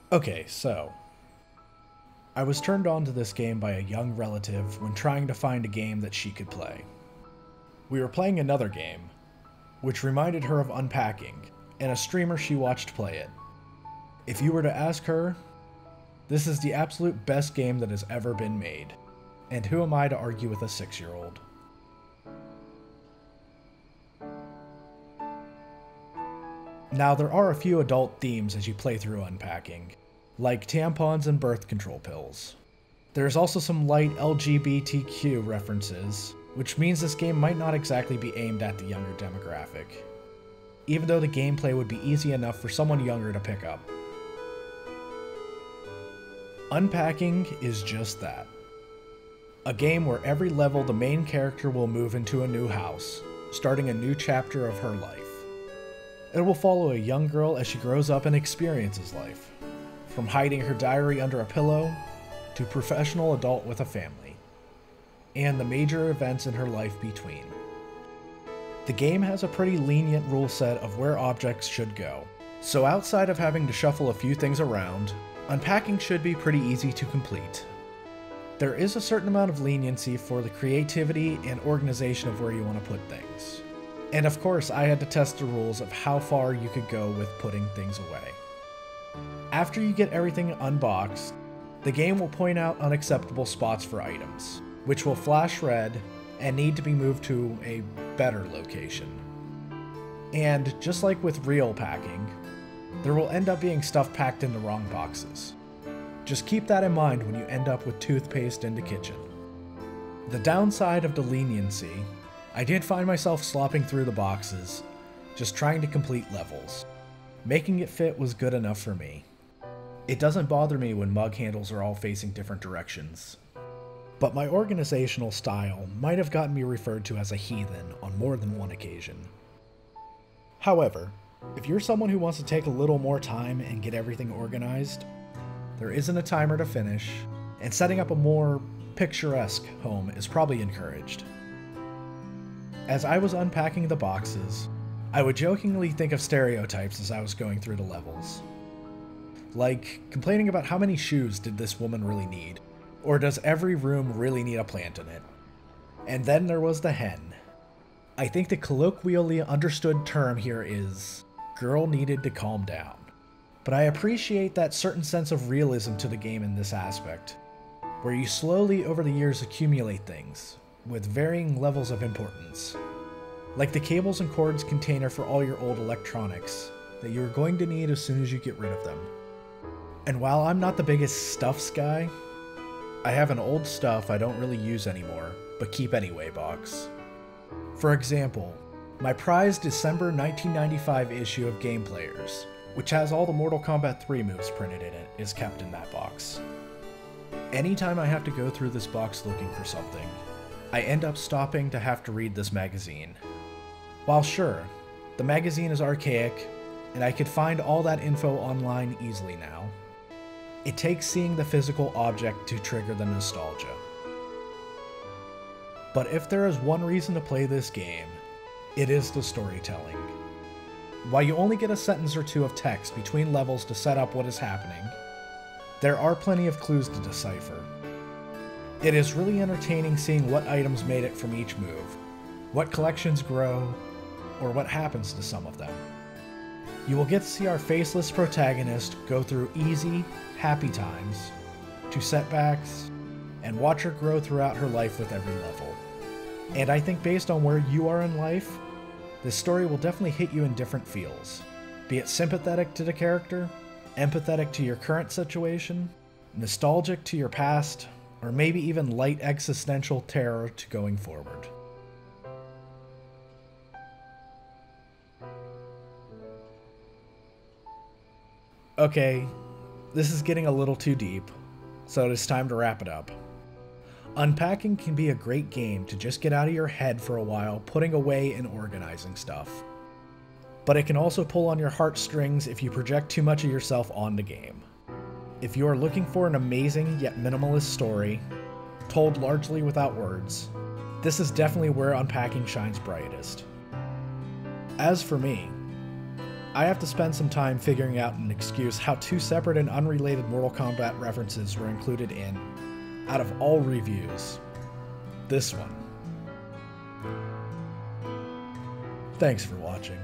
Okay, so I was turned on to this game by a young relative when trying to find a game that she could play. We were playing another game, which reminded her of Unpacking, and a streamer she watched play it. If you were to ask her, this is the absolute best game that has ever been made. And who am I to argue with a 6-year-old? Now, there are a few adult themes as you play through Unpacking, like tampons and birth control pills. There's also some light LGBTQ references, which means this game might not exactly be aimed at the younger demographic, even though the gameplay would be easy enough for someone younger to pick up. Unpacking is just that. A game where every level the main character will move into a new house, starting a new chapter of her life. It will follow a young girl as she grows up and experiences life, from hiding her diary under a pillow to professional adult with a family, and the major events in her life between. The game has a pretty lenient rule set of where objects should go, so outside of having to shuffle a few things around, Unpacking should be pretty easy to complete. There is a certain amount of leniency for the creativity and organization of where you want to put things. And of course, I had to test the rules of how far you could go with putting things away. After you get everything unboxed, the game will point out unacceptable spots for items, which will flash red and need to be moved to a better location. And just like with real packing, there will end up being stuff packed in the wrong boxes. Just keep that in mind when you end up with toothpaste in the kitchen. The downside of the leniency, I did find myself slopping through the boxes, just trying to complete levels. Making it fit was good enough for me. It doesn't bother me when mug handles are all facing different directions. But my organizational style might have gotten me referred to as a heathen on more than one occasion. However, if you're someone who wants to take a little more time and get everything organized, there isn't a timer to finish, and setting up a more picturesque home is probably encouraged. As I was unpacking the boxes, I would jokingly think of stereotypes as I was going through the levels. Like, complaining about how many shoes did this woman really need, or does every room really need a plant in it? And then there was the hen. I think the colloquially understood term here is, girl needed to calm down. But I appreciate that certain sense of realism to the game in this aspect, where you slowly over the years accumulate things, with varying levels of importance. Like the cables and cords container for all your old electronics, that you're going to need as soon as you get rid of them. And while I'm not the biggest stuffs guy, I have an old stuff I don't really use anymore, but keep anyway box. For example, my prized December 1995 issue of Game Players, which has all the Mortal Kombat 3 moves printed in it, is kept in that box. Anytime I have to go through this box looking for something, I end up stopping to have to read this magazine. While sure, the magazine is archaic, and I could find all that info online easily now, it takes seeing the physical object to trigger the nostalgia. But if there is one reason to play this game, it is the storytelling. While you only get a sentence or two of text between levels to set up what is happening, there are plenty of clues to decipher. It is really entertaining seeing what items made it from each move, what collections grow, or what happens to some of them. You will get to see our faceless protagonist go through easy, happy times, to setbacks, and watch her grow throughout her life with every level. And I think based on where you are in life, this story will definitely hit you in different feels, be it sympathetic to the character, empathetic to your current situation, nostalgic to your past, or maybe even light existential terror to going forward. Okay, this is getting a little too deep, so it is time to wrap it up. Unpacking can be a great game to just get out of your head for a while, putting away and organizing stuff. But it can also pull on your heartstrings if you project too much of yourself on the game. If you are looking for an amazing yet minimalist story, told largely without words, this is definitely where Unpacking shines brightest. As for me, I have to spend some time figuring out an excuse how two separate and unrelated Mortal Kombat references were included in, out of all reviews, this one. Thanks for watching.